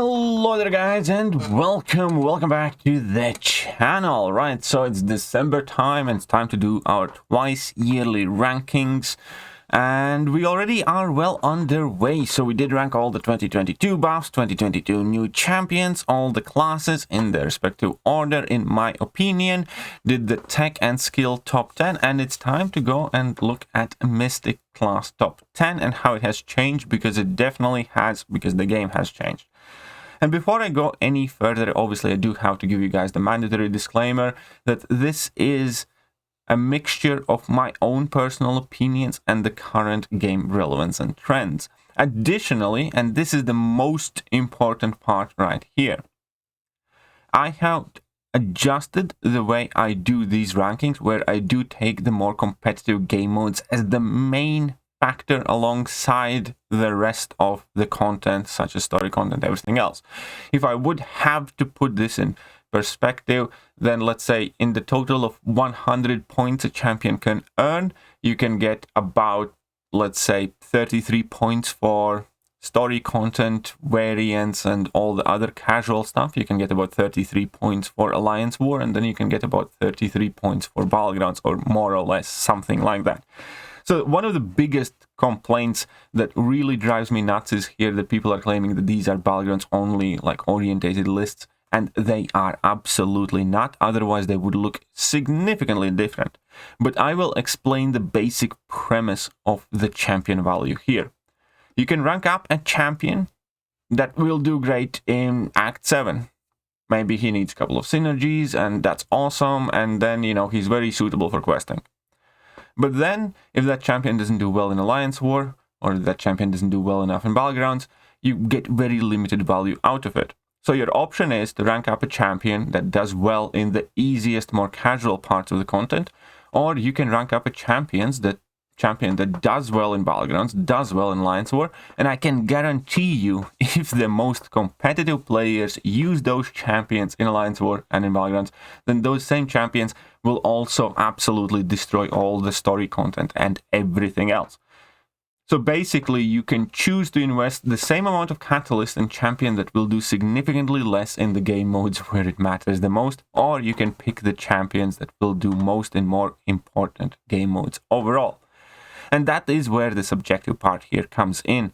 Hello there guys, and welcome back to the channel. Right, so it's December time and it's time to do our twice yearly rankings, and we already are well underway. So we did rank all the 2022 buffs, 2022 new champions, all the classes in their respective order in my opinion, did the tech and skill top 10, and it's time to go and look at Mystic class top 10 and how it has changed, because it definitely has, because the game has changed. And before I go any further, obviously I do have to give you guys the mandatory disclaimer that this is a mixture of my own personal opinions and the current game relevance and trends. Additionally, and this is the most important part right here, I have adjusted the way I do these rankings, where I do take the more competitive game modes as the main factor alongside the rest of the content, such as story content, everything else. If I would have to put this in perspective, then let's say in the total of 100 points a champion can earn, you can get about, let's say, 33 points for story content, variants, and all the other casual stuff. You can get about 33 points for Alliance War, and then you can get about 33 points for Battlegrounds, or more or less something like that. So one of the biggest complaints that really drives me nuts is here that people are claiming that these are Battlegrounds only, like, orientated lists, and they are absolutely not. Otherwise they would look significantly different. But I will explain the basic premise of the champion value here. You can rank up a champion that will do great in Act 7. Maybe he needs a couple of synergies, and that's awesome, and then, you know, he's very suitable for questing. But then, if that champion doesn't do well in Alliance War, or that champion doesn't do well enough in Battlegrounds, you get very limited value out of it. So your option is to rank up a champion that does well in the easiest, more casual parts of the content, or you can rank up a champion that does well in Battlegrounds, does well in Alliance War, and I can guarantee you, if the most competitive players use those champions in Alliance War and in Battlegrounds, then those same champions will also absolutely destroy all the story content and everything else. So basically, you can choose to invest the same amount of catalyst in champion that will do significantly less in the game modes where it matters the most, or you can pick the champions that will do most in more important game modes overall. And that is where the subjective part here comes in.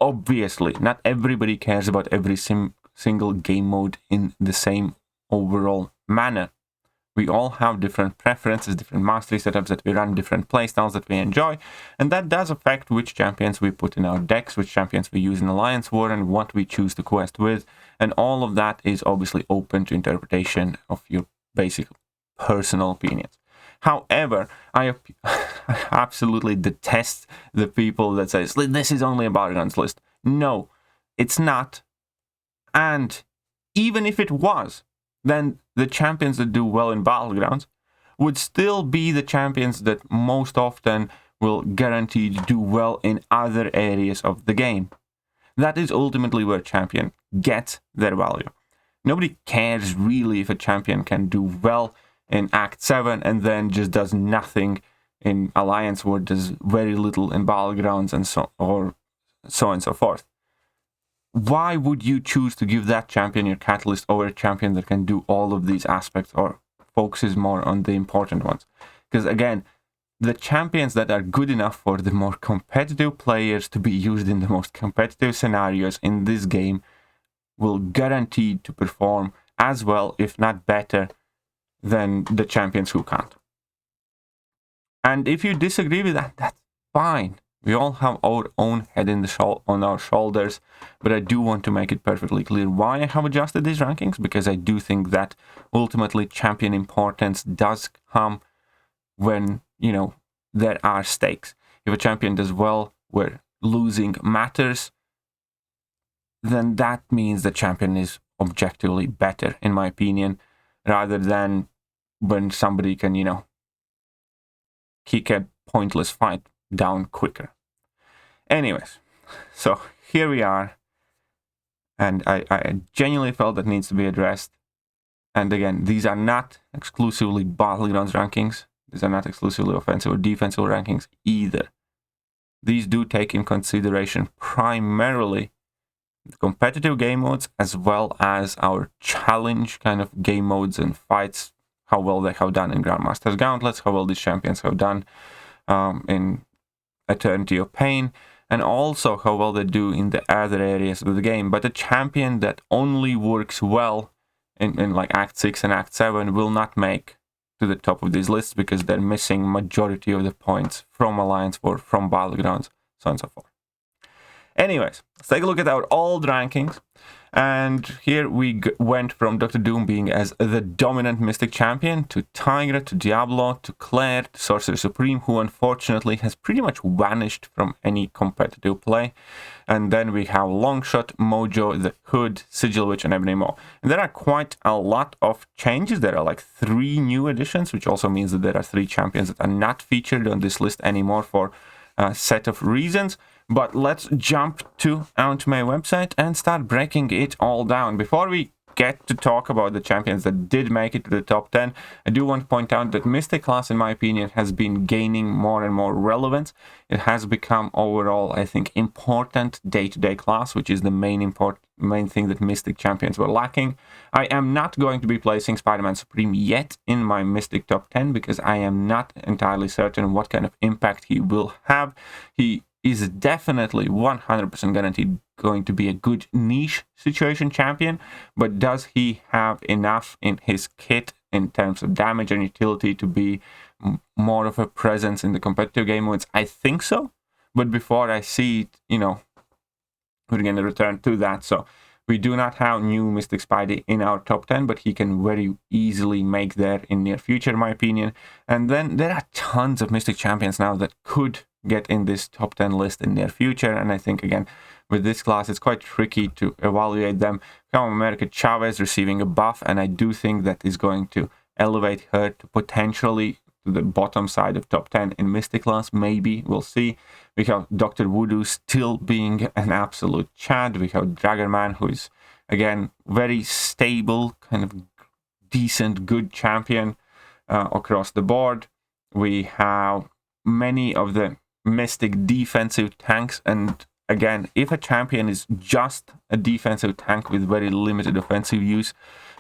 Obviously, not everybody cares about every single game mode in the same overall manner. We all have different preferences, different mastery setups that we run, different playstyles that we enjoy, and that does affect which champions we put in our decks, which champions we use in Alliance War, and what we choose to quest with, and all of that is obviously open to interpretation of your basic personal opinions. However, I absolutely detest the people that say, this is only a Battlegrounds list. No, it's not. And even if it was, then the champions that do well in Battlegrounds would still be the champions that most often will guarantee to do well in other areas of the game. That is ultimately where champion gets their value. Nobody cares really if a champion can do well in Act 7 and then just does nothing in Alliance War, does very little in Battlegrounds, and so on and so forth. Why would you choose to give that champion your catalyst over a champion that can do all of these aspects or focuses more on the important ones? Because again, the champions that are good enough for the more competitive players to be used in the most competitive scenarios in this game will guarantee to perform as well, if not better, than the champions who can't. And if you disagree with that, that's fine. We all have our own head on our shoulders, but I do want to make it perfectly clear why I have adjusted these rankings, because I do think that ultimately champion importance does come when, you know, there are stakes. If a champion does well where losing matters, then that means the champion is objectively better, in my opinion, rather than when somebody can, you know, kick a pointless fight down quicker. Anyways, so here we are, and I genuinely felt that needs to be addressed. And again, these are not exclusively Battlegrounds rankings. These are not exclusively offensive or defensive rankings either. These do take in consideration primarily competitive game modes as well as our challenge kind of game modes and fights, how well they have done in Grandmaster's Gauntlets, how well these champions have done in Eternity of Pain, and also how well they do in the other areas of the game. But a champion that only works well in like Act 6 and Act 7 will not make to the top of these lists because they're missing majority of the points from Alliance War, from Battlegrounds, so on and so forth. Anyways, let's take a look at our old rankings. And here we went from Dr. Doom being as the dominant Mystic Champion to Tigra, to Diablo, to Claire, to Sorcerer Supreme, who unfortunately has pretty much vanished from any competitive play. And then we have Longshot, Mojo, the Hood, Sigil Witch, and Ebony Maw. And there are quite a lot of changes. There are like 3 new additions, which also means that there are 3 champions that are not featured on this list anymore for a set of reasons. But let's jump onto my website and start breaking it all down. Before we get to talk about the champions that did make it to the top 10, I do want to point out that Mystic class, in my opinion, has been gaining more and more relevance. It has become overall, I think, important day-to-day class, which is the main thing that Mystic champions were lacking. I am not going to be placing Spider-Man Supreme yet in my Mystic top 10 because I am not entirely certain what kind of impact he will have. He is definitely 100% guaranteed going to be a good niche situation champion, but does he have enough in his kit in terms of damage and utility to be more of a presence in the competitive game modes? I think so, but before I see it, we're going to return to that. So we do not have new Mystic Spidey in our top 10, but he can very easily make that in near future, in my opinion. And then there are tons of Mystic champions now that could get in this top 10 list in near future, and I think again with this class it's quite tricky to evaluate them. Captain America Chavez receiving a buff, and I do think that is going to elevate her to potentially to the bottom side of top 10 in Mystic class. Maybe, we'll see. We have Dr. Voodoo still being an absolute Chad. We have Juggernaut, who is again very stable, kind of decent, good champion across the board. We have many of the Mystic defensive tanks, and again, if a champion is just a defensive tank with very limited offensive use,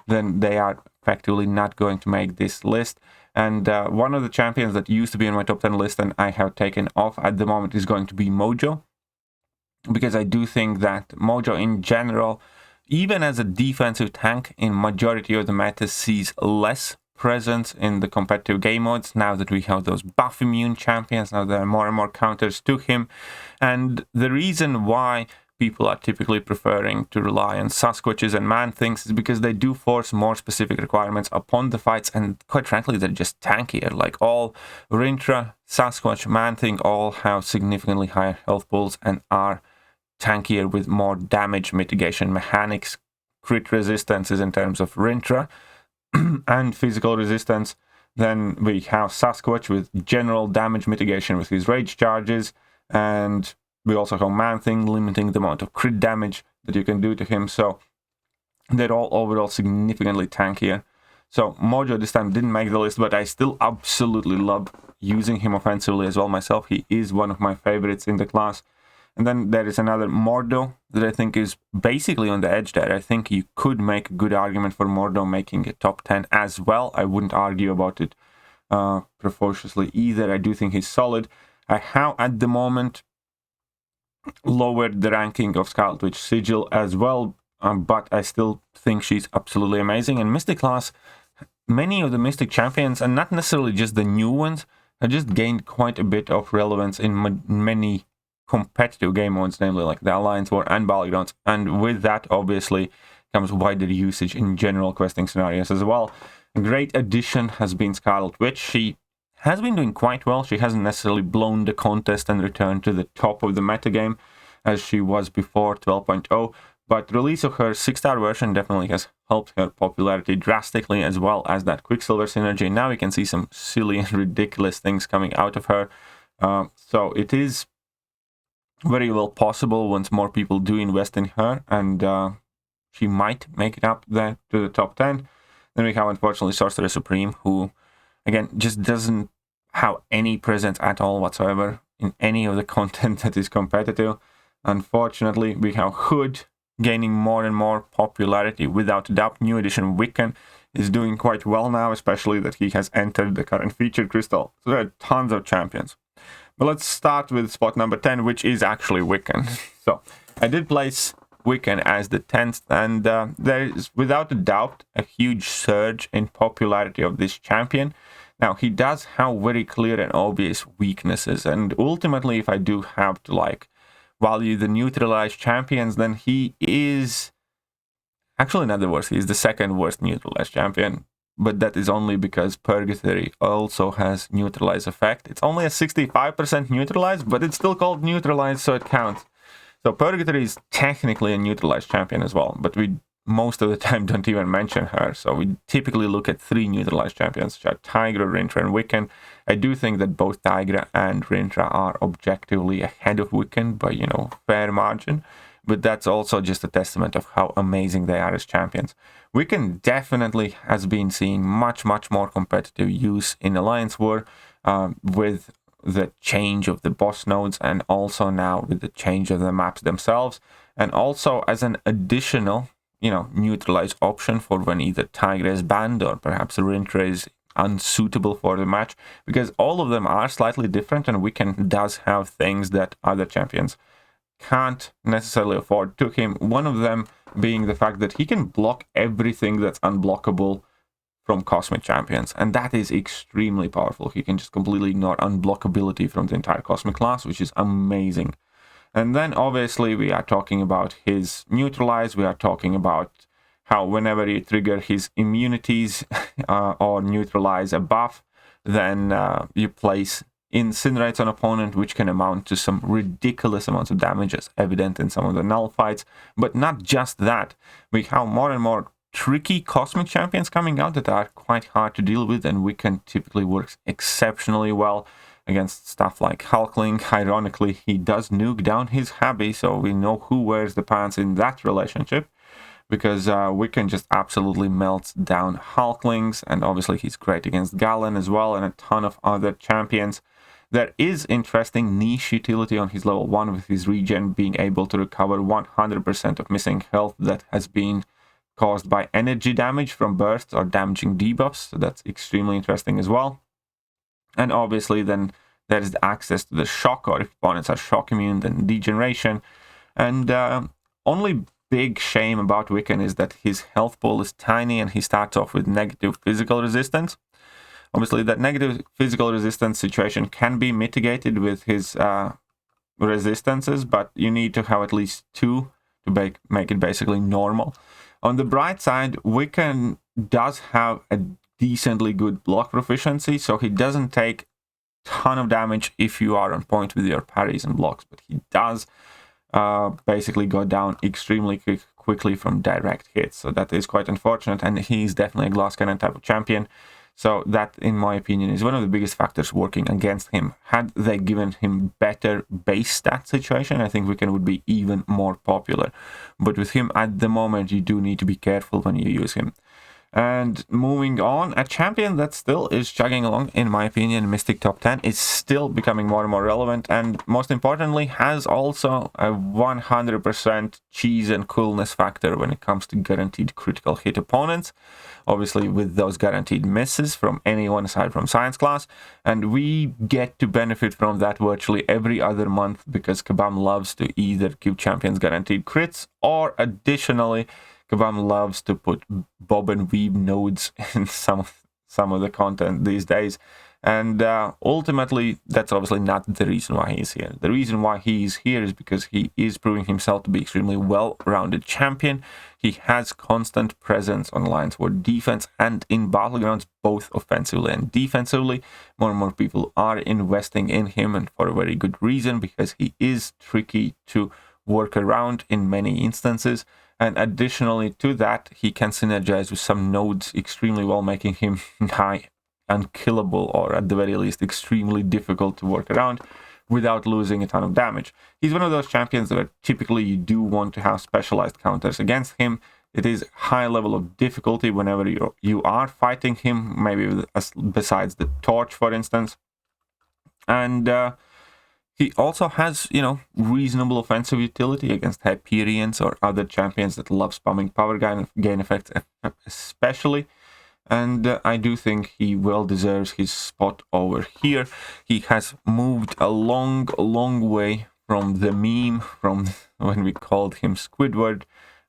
then they are effectively not going to make this list. And one of the champions that used to be in my top 10 list and I have taken off at the moment is going to be Mojo, because I do think that Mojo in general, even as a defensive tank in majority of the meta, sees less presence in the competitive game modes now that we have those buff immune champions. Now there are more and more counters to him, and the reason why people are typically preferring to rely on Sasquatches and Man-Things is because they do force more specific requirements upon the fights, and quite frankly they're just tankier. Like all Rintra, Sasquatch, Man-Thing all have significantly higher health pools and are tankier with more damage mitigation mechanics, crit resistances in terms of Rintra, and physical resistance. Then we have Sasquatch with general damage mitigation with his rage charges, and we also have Man-Thing limiting the amount of crit damage that you can do to him. So they're all overall significantly tankier. So Mojo this time didn't make the list, but I still absolutely love using him offensively as well myself. He is one of my favorites in the class. And then there is another Mordo that I think is basically on the edge there. I think you could make a good argument for Mordo making a top 10 as well. I wouldn't argue about it precociously either. I do think he's solid. I have at the moment lowered the ranking of Scarlet Witch Sigil as well, but I still think she's absolutely amazing. And Mystic class, many of the Mystic champions, and not necessarily just the new ones, have just gained quite a bit of relevance in many competitive game modes, namely like the Alliance War and Battlegrounds, and with that obviously comes wider usage in general questing scenarios as well. A great addition has been Scarlet Witch. She has been doing quite well. She hasn't necessarily blown the contest and returned to the top of the metagame as she was before 12.0, but release of her 6-star version definitely has helped her popularity drastically, as well as that Quicksilver synergy. Now we can see some silly and ridiculous things coming out of her. So it is very well possible once more people do invest in her, and she might make it up there to the top 10. Then we have, unfortunately, Sorcerer Supreme, who, again, just doesn't have any presence at all whatsoever in any of the content that is competitive. Unfortunately, we have Hood, gaining more and more popularity. Without a doubt, new edition Wiccan is doing quite well now, especially that he has entered the current featured crystal. So there are tons of champions. But let's start with spot number 10, which is actually Wiccan. So I did place Wiccan as the 10th, and there is without a doubt a huge surge in popularity of this champion. Now, he does have very clear and obvious weaknesses, and ultimately, if I do have to like value the neutralized champions, then he is actually not the worst. He is the second worst neutralized champion, but that is only because Purgatory also has neutralize effect. It's only a 65% neutralize, but it's still called neutralize, so it counts. So Purgatory is technically a neutralized champion as well, but we most of the time don't even mention her. So we typically look at 3 neutralized champions, which are Tigra, Rintra, and Wiccan. I do think that both Tigra and Rintra are objectively ahead of Wiccan by, fair margin. But that's also just a testament of how amazing they are as champions. Wiccan definitely has been seeing much, much more competitive use in Alliance War with the change of the boss nodes, and also now with the change of the maps themselves, and also as an additional neutralize option for when either Tigra is banned or perhaps Rintra is unsuitable for the match, because all of them are slightly different, and Wiccan does have things that other champions can't necessarily afford to him. One of them being the fact that he can block everything that's unblockable from Cosmic champions, and that is extremely powerful. He can just completely ignore unblockability from the entire Cosmic class, which is amazing. And then obviously we are talking about his neutralize, we are talking about how whenever you trigger his immunities or neutralize a buff, then you place incinerates on opponent, which can amount to some ridiculous amounts of damage, as evident in some of the null fights. But not just that, we have more and more tricky Cosmic champions coming out that are quite hard to deal with, and Wiccan typically works exceptionally well against stuff like Hulkling. Ironically, he does nuke down his Habby, so we know who wears the pants in that relationship, because Wiccan just absolutely melts down Hulklings, and obviously he's great against Galen as well, and a ton of other champions. There is interesting niche utility on his level 1 with his regen being able to recover 100% of missing health that has been caused by energy damage from bursts or damaging debuffs, so that's extremely interesting as well. And obviously then there's the access to the shock, or if opponents are shock immune, then degeneration. And only big shame about Wiccan is that his health pool is tiny and he starts off with negative physical resistance. Obviously that negative physical resistance situation can be mitigated with his resistances, but you need to have at least 2 to make it basically normal. On the bright side, Wiccan does have a decently good block proficiency, so he doesn't take a ton of damage if you are on point with your parries and blocks, but he does basically go down extremely quickly from direct hits, so that is quite unfortunate, and he's definitely a glass cannon type of champion. So that, in my opinion, is one of the biggest factors working against him. Had they given him better base stat situation, I think Wiccan would be even more popular. But with him at the moment, you do need to be careful when you use him. And moving on, a champion that still is chugging along, in my opinion, Mystic Top 10, is still becoming more and more relevant, and most importantly, has also a 100% cheese and coolness factor when it comes to guaranteed critical hit opponents. Obviously, with those guaranteed misses from anyone aside from Science class, and we get to benefit from that virtually every other month because Kabam loves to either give champions guaranteed crits, or additionally, Kabam loves to put bob and weave nodes in some of the content these days. And ultimately, that's obviously not the reason why he's here. The reason why he's here is because he is proving himself to be extremely well-rounded champion. He has constant presence on Alliance War defense and in Battlegrounds, both offensively and defensively. More and more people are investing in him, and for a very good reason, because he is tricky to work around in many instances. And additionally to that, he can synergize with some nodes extremely well, making him nigh unkillable, or at the very least extremely difficult to work around without losing a ton of damage. He's one of those champions that typically you do want to have specialized counters against him. It is high level of difficulty whenever you are fighting him, maybe besides the torch, for instance. And He also has, reasonable offensive utility against Hyperions or other champions that love spamming power gain effects especially. And I do think he well deserves his spot over here. He has moved a long way from the meme from when we called him Squidward.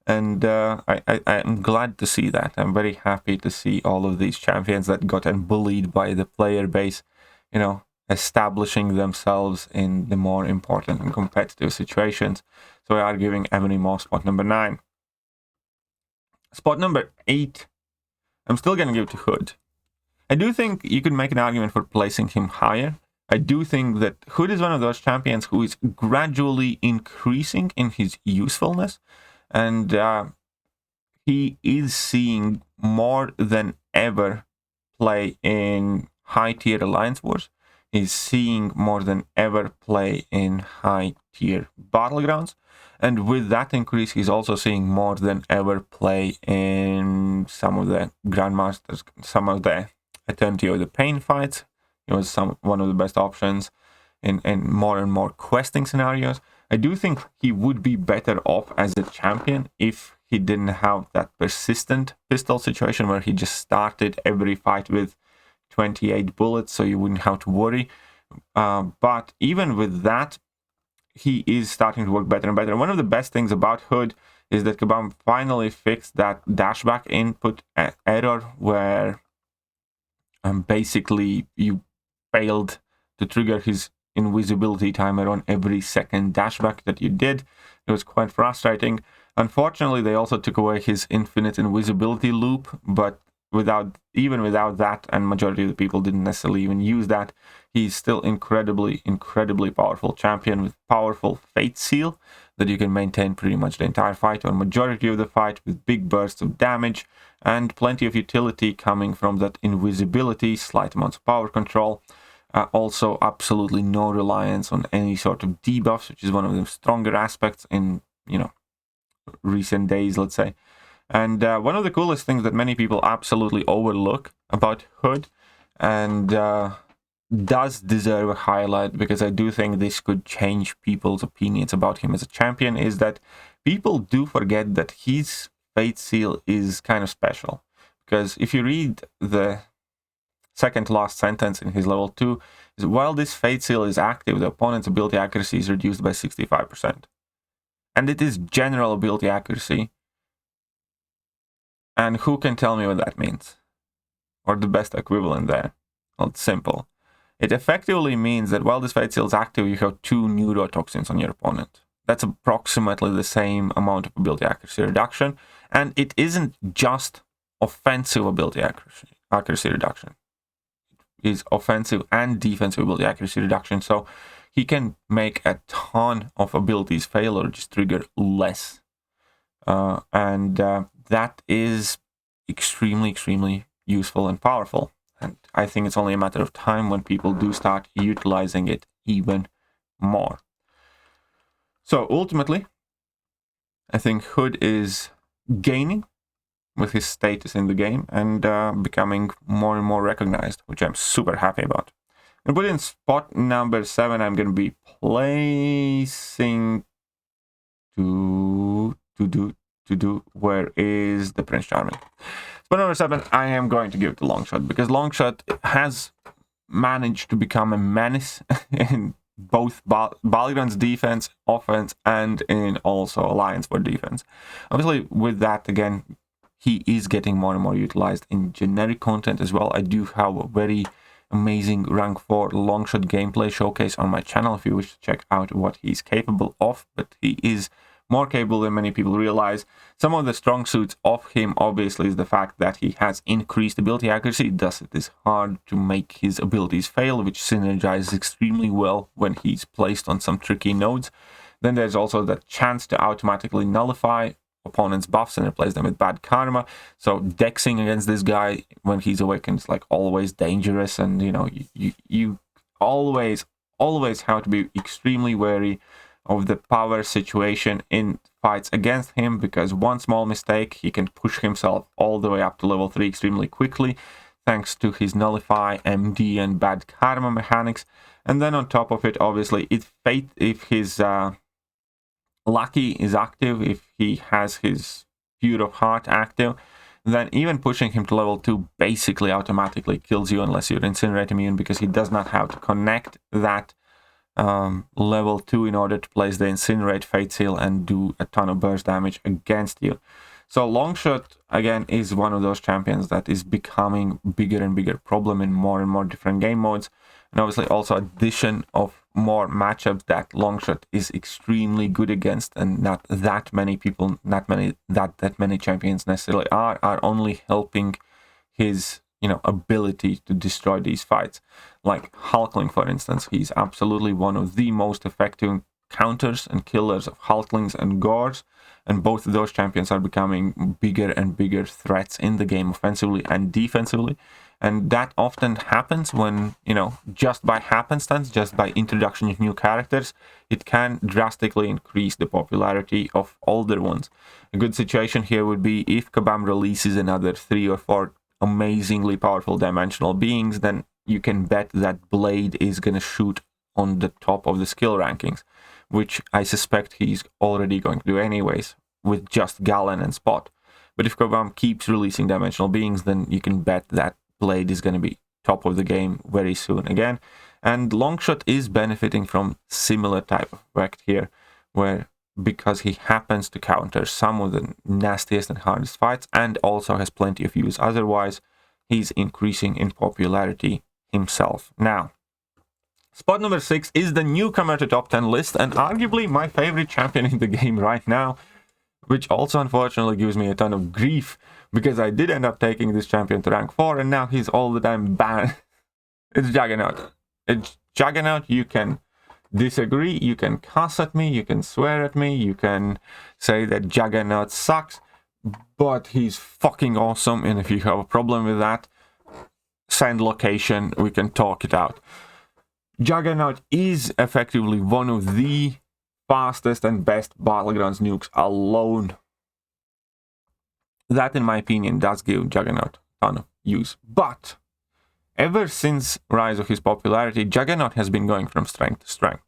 And I'm glad to see that. I'm very happy to see all of these champions that got bullied by the player base, establishing themselves in the more important and competitive situations. So we are giving Ebony Maw spot number 9. Spot number 8, I'm still going to give to Hood. I do think you could make an argument for placing him higher. I do think that Hood is one of those champions who is gradually increasing in his usefulness. And he is seeing more than ever play in high-tier Alliance Wars. He's seeing more than ever play in high-tier Battlegrounds. And with that increase, he's also seeing more than ever play in some of the Grandmasters, some of the Eternity of the Pain fights. He was one of the best options in more and more questing scenarios. I do think he would be better off as a champion if he didn't have that persistent pistol situation where he just started every fight with 28 bullets, so you wouldn't have to worry. But even with that, he is starting to work better and better. One of the best things about Hood is that Kabam finally fixed that dashback input error where basically you failed to trigger his invisibility timer on every second dashback that you did. It was quite frustrating. Unfortunately, they also took away his infinite invisibility loop, but even without that, and majority of the people didn't necessarily even use that, he's still incredibly powerful champion with powerful Fate Seal that you can maintain pretty much the entire fight or majority of the fight with big bursts of damage and plenty of utility coming from that invisibility, slight amounts of power control. Also, absolutely no reliance on any sort of debuffs, which is one of the stronger aspects in, recent days, let's say. And one of the coolest things that many people absolutely overlook about Hood, and does deserve a highlight because I do think this could change people's opinions about him as a champion, is that people do forget that his Fate Seal is kind of special. Because if you read the second to last sentence in his level 2, is while this Fate Seal is active, the opponent's ability accuracy is reduced by 65%. And it is general ability accuracy. And who can tell me what that means? Or the best equivalent there? Well, it's simple. It effectively means that while this Fate Seal is active, you have 2 neurotoxins on your opponent. That's approximately the same amount of ability accuracy reduction. And it isn't just offensive ability accuracy reduction. Is offensive and defensive ability accuracy reduction, so he can make a ton of abilities fail or just trigger less, and that is extremely useful and powerful. And I think it's only a matter of time when people do start utilizing it even more. So ultimately, I think Hood is gaining with his status in the game and becoming more and more recognized, which I'm super happy about. And put in spot number 7, I'm going to be placing where is the Prince Charming? Spot number 7, I am going to give to Longshot because Longshot has managed to become a menace in both Battlegrounds defense, offense, and in also Alliance War defense. Obviously, with that, again, he is getting more and more utilized in generic content as well. I do have a very amazing rank 4 Longshot gameplay showcase on my channel if you wish to check out what he's capable of, but he is more capable than many people realize. Some of the strong suits of him obviously is the fact that he has increased ability accuracy, thus it is hard to make his abilities fail, which synergizes extremely well when he's placed on some tricky nodes. Then there's also the chance to automatically nullify opponent's buffs and replace them with bad karma. So dexing against this guy when he's awakened is like always dangerous, and you always have to be extremely wary of the power situation in fights against him, because one small mistake he can push himself all the way up to level 3 extremely quickly. thanks to his Nullify, MD, and Bad Karma mechanics. And then on top of it, obviously, if his Lucky is active, if he has his Pure of Heart active, then even pushing him to level 2 basically automatically kills you unless you're Incinerate immune, because he does not have to connect that level 2 in order to place the Incinerate Fate Seal and do a ton of burst damage against you. So Longshot, again, is one of those champions that is becoming bigger and bigger problem in more and more different game modes. And obviously also addition of more matchups that Longshot is extremely good against, and not that many people, that many champions necessarily are only helping his, ability to destroy these fights. Like Hulkling, for instance, he's absolutely one of the most effective counters and killers of Hulklings and Gores, and both of those champions are becoming bigger and bigger threats in the game offensively and defensively. And that often happens when, just by happenstance, just by introduction of new characters, it can drastically increase the popularity of older ones. A good situation here would be if Kabam releases another 3 or 4 amazingly powerful dimensional beings, then you can bet that Blade is going to shoot on the top of the skill rankings, which I suspect he's already going to do anyways, with just Galen and Spot. But if Kabam keeps releasing dimensional beings, then you can bet that Blade is going to be top of the game very soon again. And Longshot is benefiting from similar type of effect here, where because he happens to counter some of the nastiest and hardest fights and also has plenty of use otherwise, he's increasing in popularity himself. Now, spot number 6 is the newcomer to top 10 list, and arguably my favorite champion in the game right now, which also unfortunately gives me a ton of grief, because I did end up taking this champion to rank 4, and now he's all the time banned. It's Juggernaut. It's Juggernaut. You can disagree, you can cuss at me, you can swear at me, you can say that Juggernaut sucks, but he's fucking awesome, and if you have a problem with that, send location, we can talk it out. Juggernaut is effectively one of the fastest and best Battlegrounds nukes alone. That, in my opinion, does give Juggernaut a ton of use. But ever since rise of his popularity, Juggernaut has been going from strength to strength.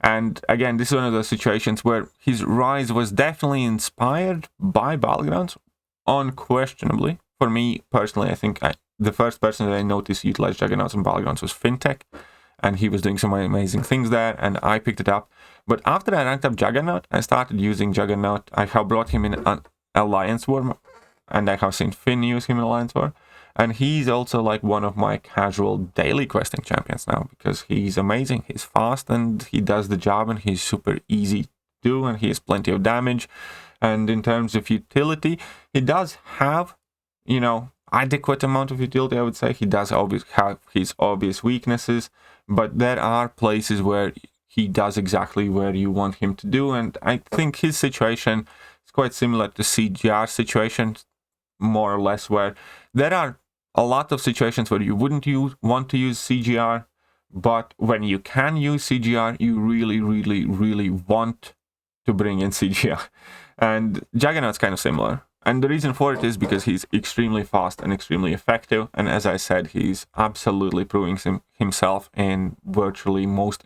And again, this is one of those situations where his rise was definitely inspired by Battlegrounds, unquestionably. For me, personally, I think the first person that I noticed utilize Juggernauts in Battlegrounds was Fintech, and he was doing some amazing things there, and I picked it up. But after I ranked up Juggernaut, I started using Juggernaut. I have brought him in an Alliance War, and I have seen Finn use him in Alliance War. And he's also like one of my casual daily questing champions now, because he's amazing, he's fast, and he does the job, and he's super easy to do, and he has plenty of damage. And in terms of utility, he does have, adequate amount of utility, I would say. He does have his obvious weaknesses, but there are places where he does exactly where you want him to do, and I think his situation is quite similar to CGR situation, more or less, where there are a lot of situations where you wouldn't want to use CGR, but when you can use CGR, you really, really, really want to bring in CGR. And Juggernaut's kind of similar. And the reason for it is because he's extremely fast and extremely effective. And as I said, he's absolutely proving himself in virtually most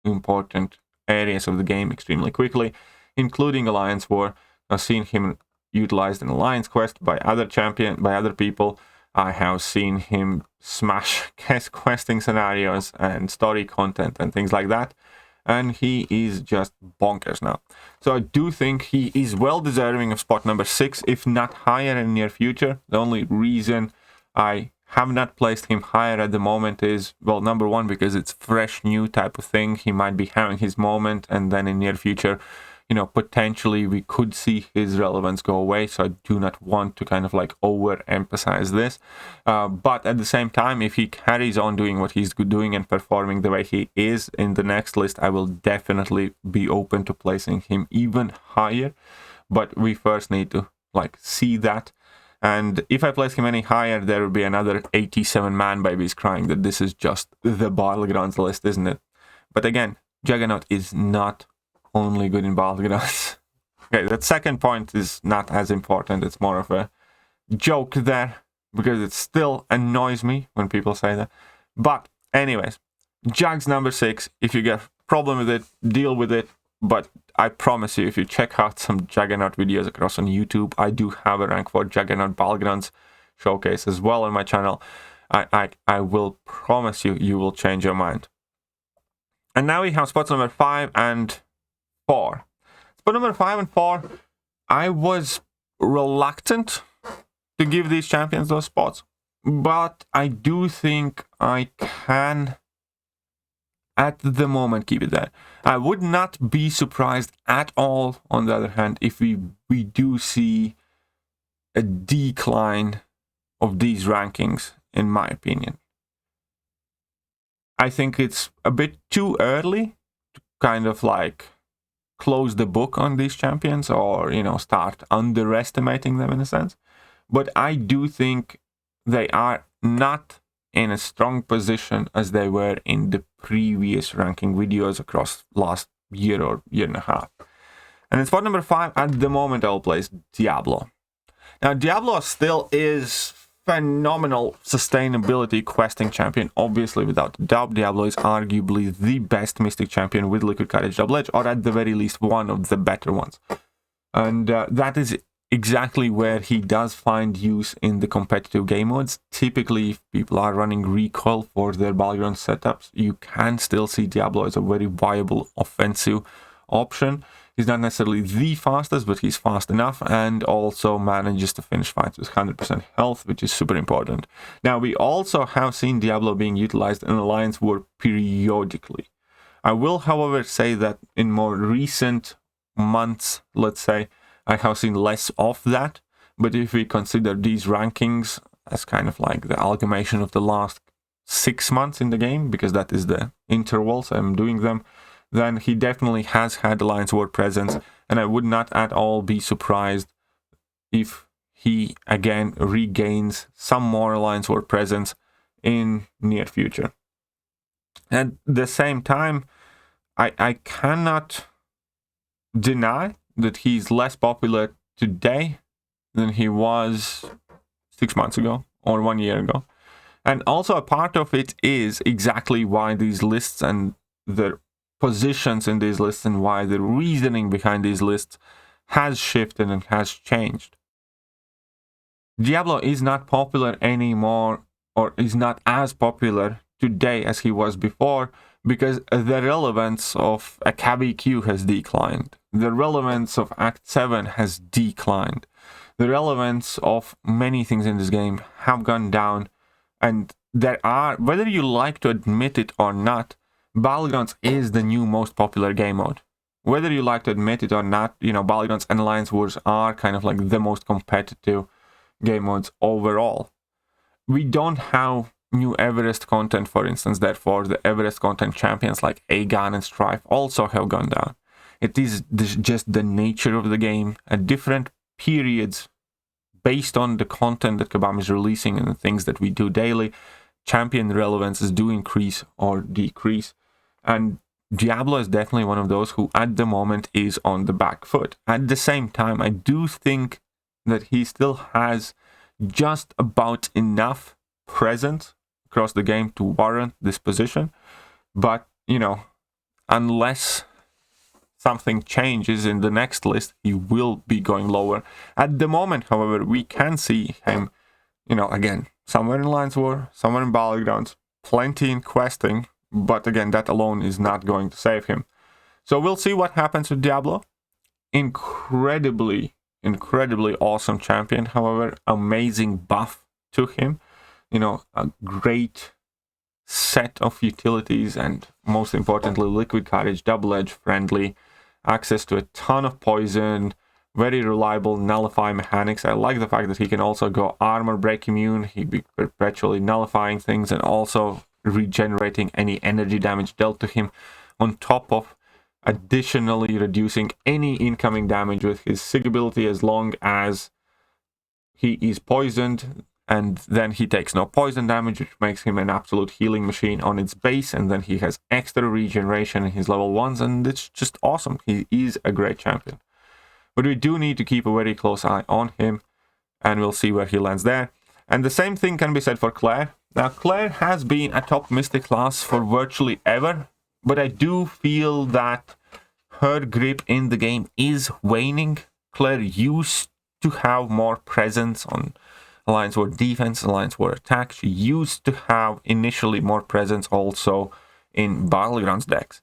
important areas of the game extremely quickly, including Alliance War. I've seen him utilized in Alliance Quest by other people. I have seen him smash questing scenarios and story content and things like that. And he is just bonkers now. So I do think he is well deserving of spot number 6, if not higher in the near future. The only reason I have not placed him higher at the moment is, well, number one, because it's fresh, new type of thing. He might be having his moment, and then in near future, potentially we could see his relevance go away. So I do not want to kind of like overemphasize this. But at the same time, if he carries on doing what he's doing and performing the way he is in the next list, I will definitely be open to placing him even higher. But we first need to see that. And if I place him any higher, there will be another 87 man babies crying that this is just the Battlegrounds list, isn't it? But again, Juggernaut is not only good in Battlegrounds. Okay, that second point is not as important. It's more of a joke there. because it still annoys me when people say that. But anyways, Jug's number 6. If you get a problem with it, deal with it. But I promise you, if you check out some Juggernaut videos across on YouTube, I do have a rank 4 Juggernaut Battlegrounds showcase as well on my channel. I will promise you, you will change your mind. And now we have spots number 5 and 4. Spot number 5 and 4, I was reluctant to give these champions those spots, but I do think I can at the moment keep it there. I would not be surprised at all, on the other hand, if we do see a decline of these rankings, in my opinion. I think it's a bit too early to kind of like close the book on these champions, or, you know, start underestimating them in a sense. But I do think they are not in a strong position as they were in the previous ranking videos across last year or year and a half. And in spot number 5, at the moment, I'll place Diablo. Now, Diablo still is phenomenal sustainability questing champion. Obviously, without a doubt, Diablo is arguably the best Mystic champion with Liquid Courage Double Edge, or at the very least one of the better ones. And that is exactly where he does find use in the competitive game modes. Typically, if people are running recoil for their battleground setups, you can still see Diablo as a very viable offensive option. He's not necessarily the fastest, but he's fast enough, and also manages to finish fights with 100% health, which is super important. Now, we also have seen Diablo being utilized in Alliance War periodically. I will, however, say that in more recent months, let's say, I have seen less of that. But if we consider these rankings as kind of like the amalgamation of the last 6 months in the game, because that is the intervals I'm doing them, then he definitely has had Alliance War presence, and I would not at all be surprised if he again regains some more Alliance War presence in near future. At the same time, I cannot deny that he's less popular today than he was 6 months ago or 1 year ago. And also a part of it is exactly why these lists and the positions in these lists and why the reasoning behind these lists has shifted and has changed. Diablo is not popular anymore, or is not as popular today as he was before, because the relevance of a KBQ has declined. The relevance of Act 7 has declined. The relevance of many things in this game have gone down, and there are, whether you like to admit it or not, Battlegrounds is the new most popular game mode. Whether you like to admit it or not, you know, Battlegrounds and Alliance Wars are kind of like the most competitive game modes overall. We don't have new Everest content, for instance, therefore the Everest content champions like Aegon and Strife also have gone down. It is just the nature of the game. At different periods, based on the content that Kabam is releasing and the things that we do daily, champion relevances do increase or decrease. And Diablo is definitely one of those who at the moment is on the back foot. At the same time, I do think that he still has just about enough presence across the game to warrant this position. But, you know, unless something changes in the next list, he will be going lower. At the moment, however, we can see him, you know, again, somewhere in Alliance War, somewhere in Battlegrounds, plenty in questing, but again, that alone is not going to save him. So we'll see what happens with Diablo. Incredibly awesome champion, however, amazing buff to him. You know, a great set of utilities, and most importantly, Liquid Courage, Double Edge friendly, access to a ton of poison, very reliable nullify mechanics. I like the fact that he can also go armor break immune. He'd be perpetually nullifying things and also regenerating any energy damage dealt to him, on top of additionally reducing any incoming damage with his sig ability as long as he is poisoned, and then he takes no poison damage, which makes him an absolute healing machine on its base, and then he has extra regeneration in his level 1s, and it's just awesome. He is a great champion. But we do need to keep a very close eye on him, and we'll see where he lands there. And the same thing can be said for Claire. Now, Claire has been a top Mystic class for virtually ever, but I do feel that her grip in the game is waning. Claire used to have more presence on Alliance War defense, Alliance War attack. She used to have initially more presence also in Battlegrounds decks.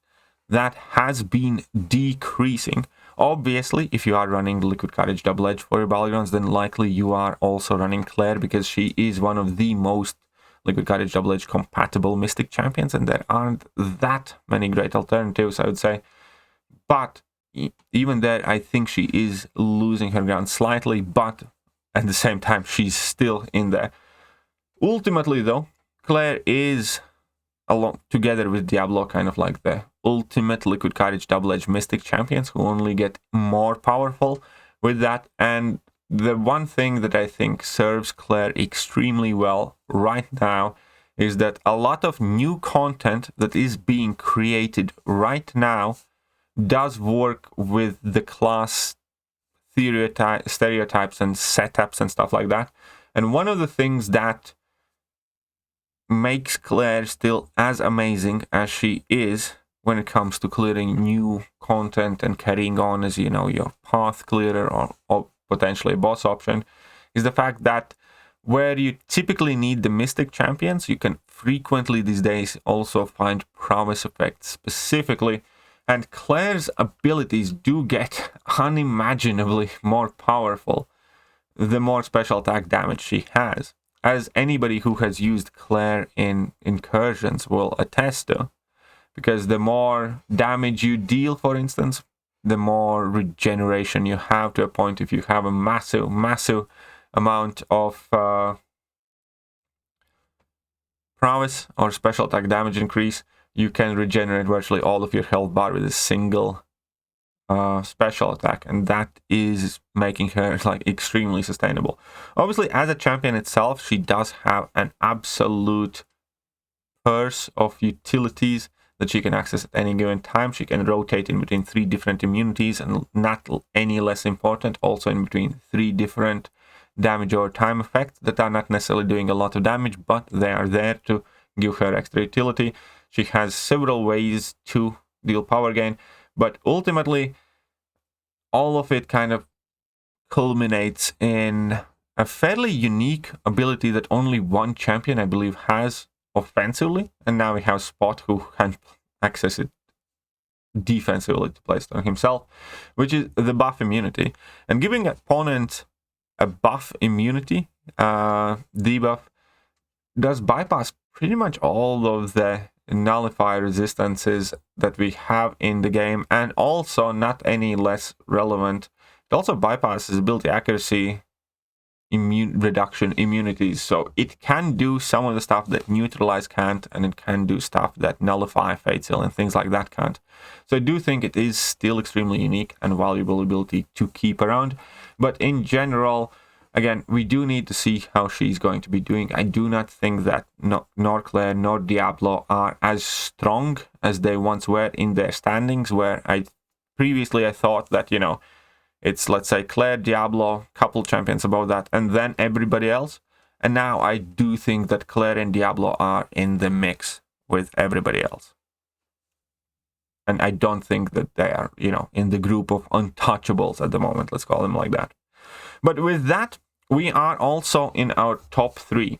That has been decreasing. Obviously, if you are running Liquid Courage Double Edge for your Battlegrounds, then likely you are also running Claire, because she is one of the most Liquid Courage Double Edge compatible Mystic champions, and there aren't that many great alternatives, I would say. But even there, I think she is losing her ground slightly, but at the same time, she's still in there. Ultimately, though, Claire is, along together with Diablo, kind of like the ultimate Liquid Courage Double Edge Mystic champions who only get more powerful with that. And the one thing that I think serves Claire extremely well right now is that a lot of new content that is being created right now does work with the class stereotypes and setups and stuff like that. And one of the things that makes Claire still as amazing as she is when it comes to clearing new content and carrying on as, you know, your path clearer or potentially a boss option, is the fact that where you typically need the Mystic champions, you can frequently these days also find promise effects specifically. And Claire's abilities do get unimaginably more powerful the more special attack damage she has, as anybody who has used Claire in incursions will attest to. Because the more damage you deal, for instance, the more regeneration you have, to a point if you have a massive amount of prowess or special attack damage increase, you can regenerate virtually all of your health bar with a single special attack, and that is making her like extremely sustainable. Obviously, as a champion itself, she does have an absolute purse of utilities that she can access at any given time. She can rotate in between 3 different immunities, and not any less important, also in between 3 different damage over time effects that are not necessarily doing a lot of damage, but they are there to give her extra utility. She has several ways to deal power gain, but ultimately all of it kind of culminates in a fairly unique ability that only one champion, I believe, has offensively, and now we have Spot who can access it defensively to place it on himself, which is the buff immunity. And giving opponent a buff immunity debuff does bypass pretty much all of the nullify resistances that we have in the game, and also, not any less relevant, it also bypasses ability accuracy reduction immunities, so it can do some of the stuff that neutralize can't, and it can do stuff that nullify, fate seal, and things like that can't. So I do think it is still extremely unique and valuable ability to keep around, but in general, again, we do need to see how she's going to be doing. I do not think that nor Claire nor Diablo are as strong as they once were in their standings, where previously I thought that, you know, it's, let's say, Claire, Diablo, couple champions above that, and then everybody else. And now I do think that Claire and Diablo are in the mix with everybody else. And I don't think that they are, you know, in the group of untouchables at the moment, let's call them like that. But with that, we are also in our top 3.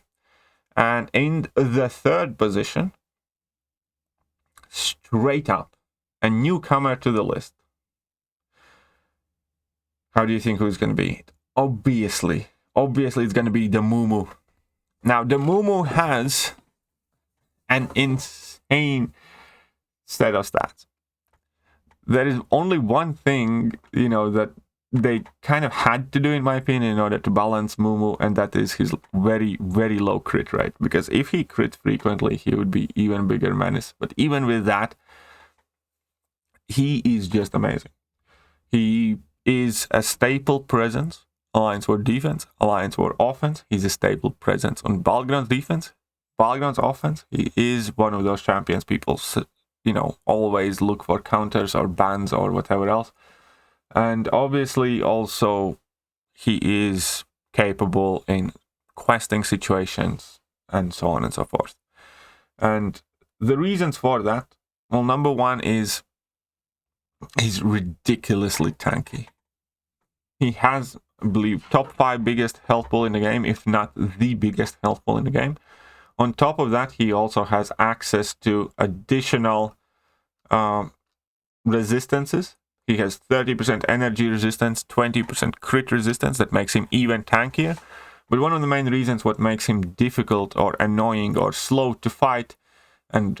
And in the 3rd position, straight up, a newcomer to the list. How do you think who's going to be? Obviously it's going to be the MooMoo. Now, the MooMoo has an insane set of stats. There is only one thing, you know, that they kind of had to do, in my opinion, in order to balance MooMoo, and that is his very, very low crit rate. Because if he crit frequently, he would be even bigger menace. But even with that, he is just amazing. He is a staple presence, Alliance War defense, Alliance War offense. He's a staple presence on Battlegrounds defense, Battlegrounds offense. He is one of those champions people, you know, always look for counters or bans or whatever else. And obviously also he is capable in questing situations, and so on and so forth. And the reasons for that, well, number one is he's ridiculously tanky. He has, I believe, top 5 biggest health pool in the game, if not the biggest health pool in the game. On top of that, he also has access to additional resistances. He has 30% energy resistance, 20% crit resistance. That makes him even tankier. But one of the main reasons what makes him difficult or annoying or slow to fight and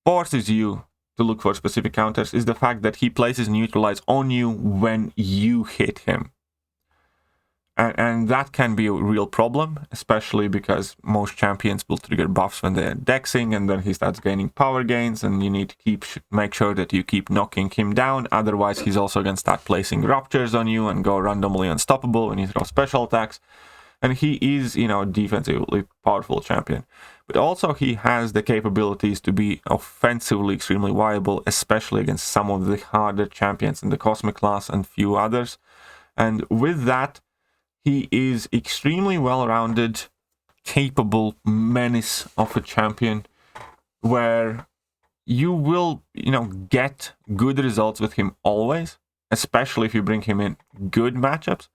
forces you to look for specific counters is the fact that he places neutralize on you when you hit him. And that can be a real problem, especially because most champions will trigger buffs when they're dexing, and then he starts gaining power gains, and you need to make sure that you keep knocking him down. Otherwise, he's also going to start placing ruptures on you and go randomly unstoppable when you throw special attacks. And he is, a defensively powerful champion. But also he has the capabilities to be offensively extremely viable, especially against some of the harder champions in the Cosmic class and few others. And with that, he is extremely well-rounded, capable menace of a champion where you will, get good results with him always, especially if you bring him in good matchups.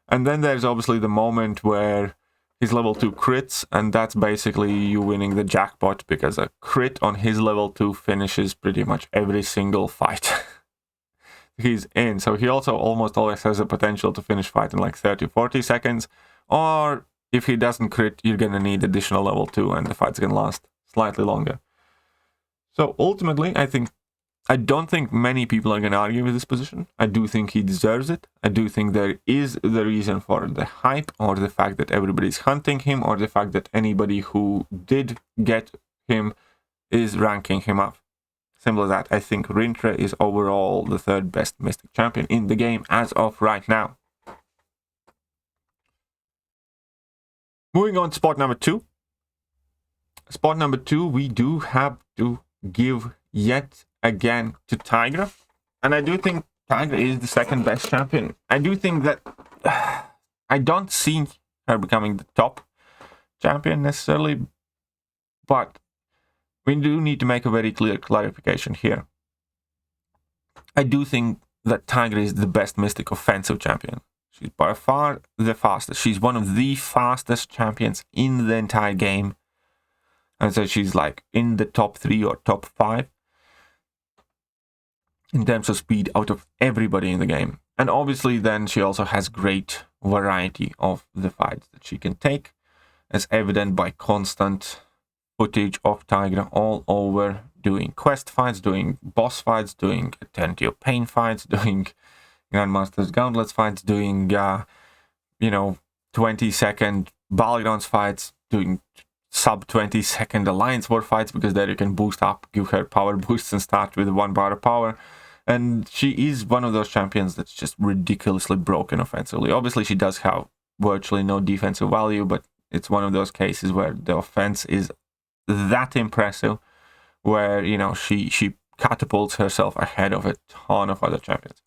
And then there's obviously the moment where he's level 2 crits, and that's basically you winning the jackpot, because a crit on his level 2 finishes pretty much every single fight he's in. So he also almost always has the potential to finish fight in like 30-40 seconds, or if he doesn't crit, you're gonna need additional level 2 and the fight's gonna last slightly longer. So ultimately, I don't think many people are gonna argue with this position. I do think he deserves it. I do think there is the reason for the hype, or the fact that everybody's hunting him, or the fact that anybody who did get him is ranking him up. Simple as that. I think Rintre is overall the 3rd best Mystic champion in the game as of right now. Moving on to spot number 2. Spot number 2, we do have to give yet again to Tigra. And I do think Tigra is the 2nd best champion. I do think that I don't see her becoming the top champion necessarily, but we do need to make a very clear clarification here. I do think that Tigra is the best Mystic offensive champion. She's by far the fastest. She's one of the fastest champions in the entire game. And so she's like in the top 3 or top 5 in terms of speed out of everybody in the game. And obviously then she also has great variety of the fights that she can take, as evident by constant footage of Tigra all over, doing quest fights, doing boss fights, doing Eternity of Pain fights, doing Grandmaster's Gauntlets fights, doing 20-second Battlegrounds fights, doing sub 20-second Alliance War fights, because there you can boost up, give her power boosts and start with 1 bar of power. And she is one of those champions that's just ridiculously broken offensively. Obviously she does have virtually no defensive value, but it's one of those cases where the offense is that impressive, where she catapults herself ahead of a ton of other champions.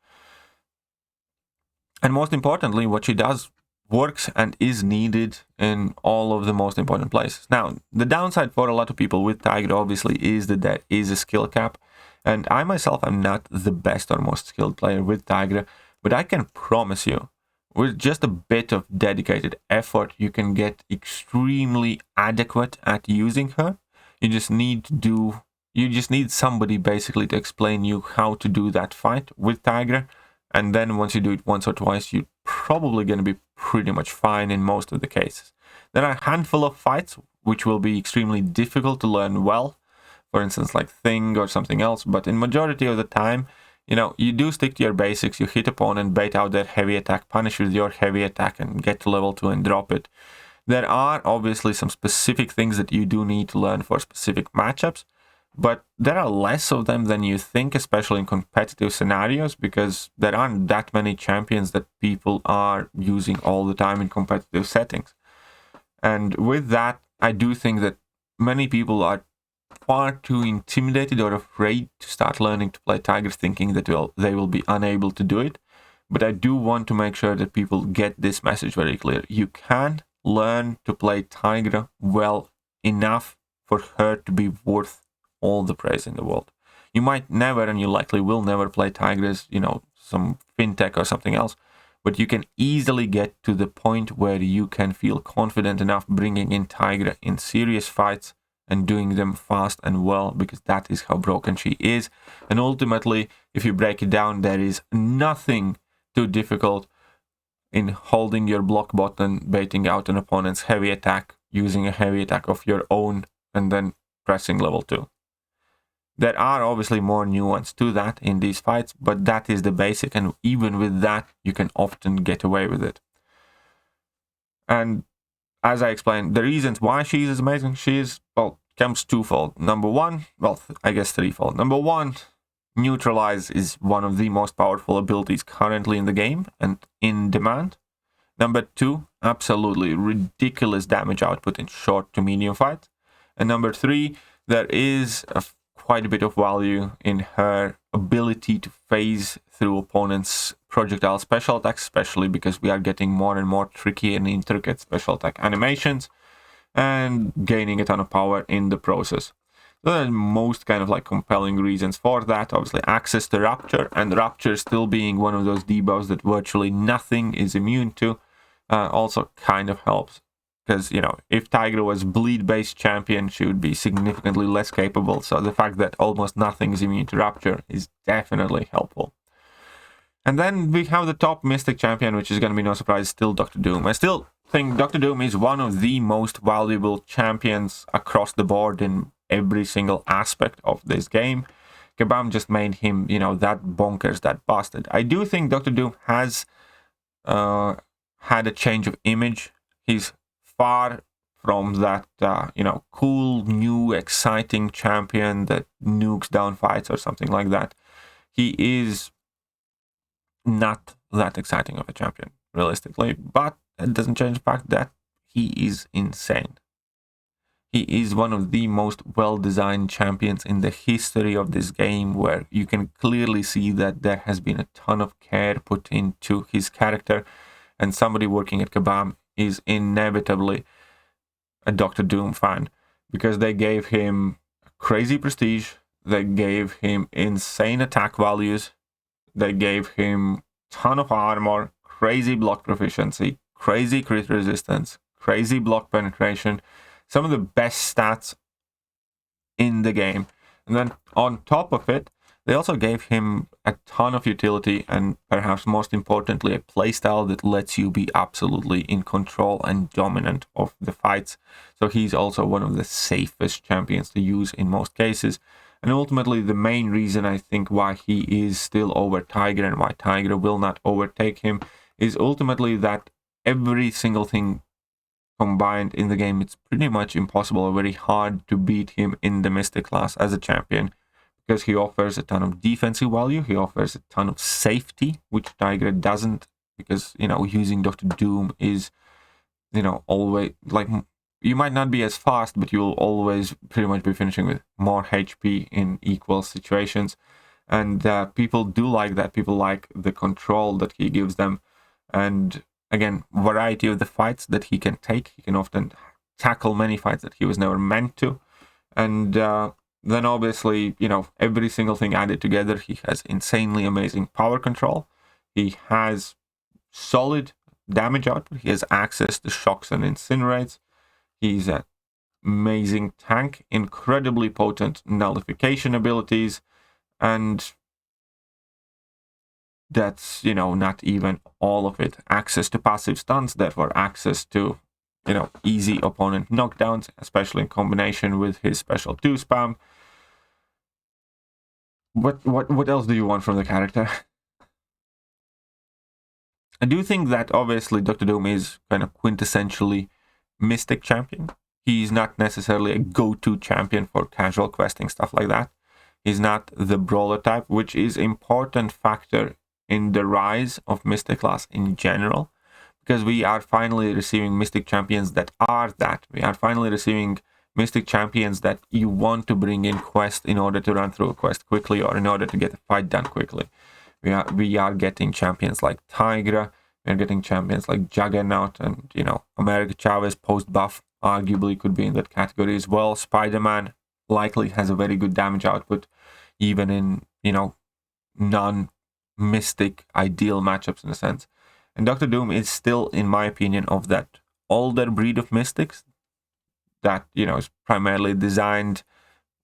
And most importantly, what she does works and is needed in all of the most important places. Now, the downside for a lot of people with Tigra obviously is that there is a skill cap, and I myself am not the best or most skilled player with Tigra, but I can promise you, with just a bit of dedicated effort, you can get extremely adequate at using her. You just need somebody basically to explain you how to do that fight with Tigra. And then once you do it once or twice, you're probably going to be pretty much fine in most of the cases. There are a handful of fights which will be extremely difficult to learn well. For instance, like Thing or something else. But in majority of the time, you do stick to your basics. You hit opponent, bait out their heavy attack, punish with your heavy attack, and get to level 2 and drop it. There are obviously some specific things that you do need to learn for specific matchups, but there are less of them than you think, especially in competitive scenarios, because there aren't that many champions that people are using all the time in competitive settings. And with that, I do think that many people are far too intimidated or afraid to start learning to play Tigra, thinking that they will be unable to do it. But I do want to make sure that people get this message very clear. You can learn to play Tigra well enough for her to be worth all the praise in the world. You might never, and you likely will never play Tigras, some fintech or something else, but you can easily get to the point where you can feel confident enough bringing in Tigra in serious fights and doing them fast and well, because that is how broken she is. And ultimately, if you break it down, there is nothing too difficult in holding your block button, baiting out an opponent's heavy attack, using a heavy attack of your own, and then pressing level 2. There are obviously more nuance to that in these fights, but that is the basic, and even with that, you can often get away with it. And as I explained, the reasons why she is amazing, comes twofold. Number one, I guess threefold. Number one, Neutralize is one of the most powerful abilities currently in the game and in demand. Number two, absolutely ridiculous damage output in short to medium fights. And number three, there is quite a bit of value in her ability to phase through opponents' projectile special attacks, especially because we are getting more and more tricky and intricate special attack animations and gaining a ton of power in the process. So the most kind of like compelling reasons for that, obviously access to Rapture, and Rapture still being one of those debuffs that virtually nothing is immune to, also kind of helps. Because, if Tigra was bleed-based champion, she would be significantly less capable. So the fact that almost nothing is immune to Rapture is definitely helpful. And then we have the top Mystic champion, which is going to be no surprise, still Dr. Doom. I still think Dr. Doom is one of the most valuable champions across the board in every single aspect of this game. Kabam just made him, that bonkers, that busted. I do think Dr. Doom has had a change of image. He's far from that, cool, new, exciting champion that nukes down fights or something like that. He is not that exciting of a champion, realistically, but it doesn't change the fact that he is insane. He is one of the most well-designed champions in the history of this game, where you can clearly see that there has been a ton of care put into his character, and somebody working at Kabam is inevitably a Dr. Doom fan, because they gave him crazy prestige, they gave him insane attack values, they gave him ton of armor, crazy block proficiency, crazy crit resistance, crazy block penetration, some of the best stats in the game. And then on top of it, they also gave him a ton of utility, and perhaps most importantly, a playstyle that lets you be absolutely in control and dominant of the fights. So he's also one of the safest champions to use in most cases. And ultimately, the main reason I think why he is still over Tigra and why Tigra will not overtake him is ultimately that every single thing combined in the game, it's pretty much impossible or very hard to beat him in the Mystic class as a champion, because he offers a ton of defensive value, he offers a ton of safety, which Tigra doesn't, because, using Dr. Doom is, always, like, you might not be as fast, but you'll always pretty much be finishing with more HP in equal situations. And people do like that. People like the control that he gives them. And again, variety of the fights that he can take. He can often tackle many fights that he was never meant to. And then obviously, every single thing added together, he has insanely amazing power control. He has solid damage output. He has access to shocks and incinerates. He's an amazing tank, incredibly potent nullification abilities, and that's, not even all of it. Access to passive stuns, therefore access to, easy opponent knockdowns, especially in combination with his special 2 spam. What else do you want from the character? I do think that obviously Dr. Doom is kind of quintessentially Mystic champion. He's not necessarily a go-to champion for casual questing, stuff like that. He's not the brawler type, which is important factor in the rise of Mystic class in general, because we are finally receiving Mystic champions that are that. We are finally receiving Mystic champions that you want to bring in quest in order to run through a quest quickly, or in order to get a fight done quickly. We are getting champions like Tigra, You're getting champions like Juggernaut and, you know, America Chavez post-buff arguably could be in that category as well. Spider-Man likely has a very good damage output, even in, you know, non-mystic ideal matchups in a sense. And Doctor Doom is still, in my opinion, of that older breed of mystics that, you know, is primarily designed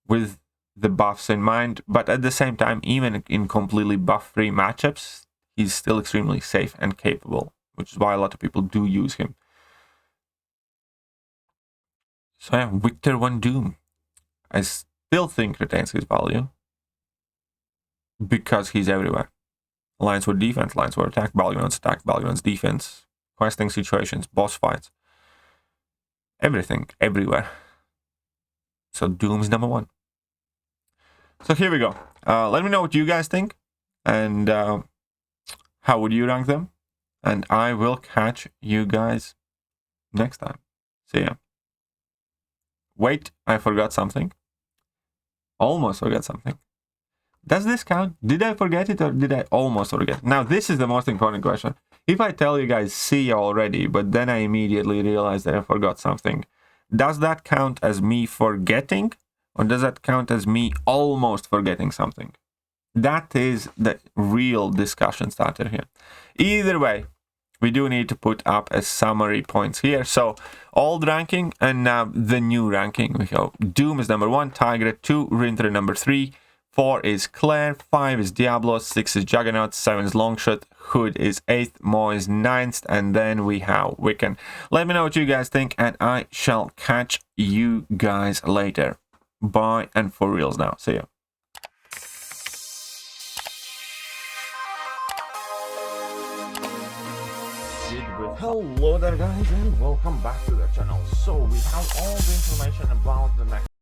with the buffs in mind, but at the same time, even in completely buff-free matchups, he's still extremely safe and capable, which is why a lot of people do use him. So yeah, Victor Von Doom, I still think retains his value because he's everywhere. Lines with defense, lines with attack, battlegrounds, defense, questing situations, boss fights, everything, everywhere. So Doom's number one. So here we go. Let me know what you guys think, and how would you rank them? And I will catch you guys next time. See ya. Wait, I forgot something. Almost forgot something. Does this count? Did I forget it or did I almost forget? Now, this is the most important question. If I tell you guys see ya already, but then I immediately realize that I forgot something, does that count as me forgetting? Or does that count as me almost forgetting something? That is the real discussion starter here. Either way, we do need to put up a summary points here. So, old ranking and now the new ranking. We go Doom is number 1, Tiger 2, Rinter number 3, 4 is Claire, 5 is Diablo, 6 is Juggernaut, 7 is Longshot, Hood is 8th, Mo is 9th, and then we have Wiccan. Let me know what you guys think, and I shall catch you guys later. Bye, and for reals now. See ya. Hello there guys, and welcome back to the channel. So we have all the information about the next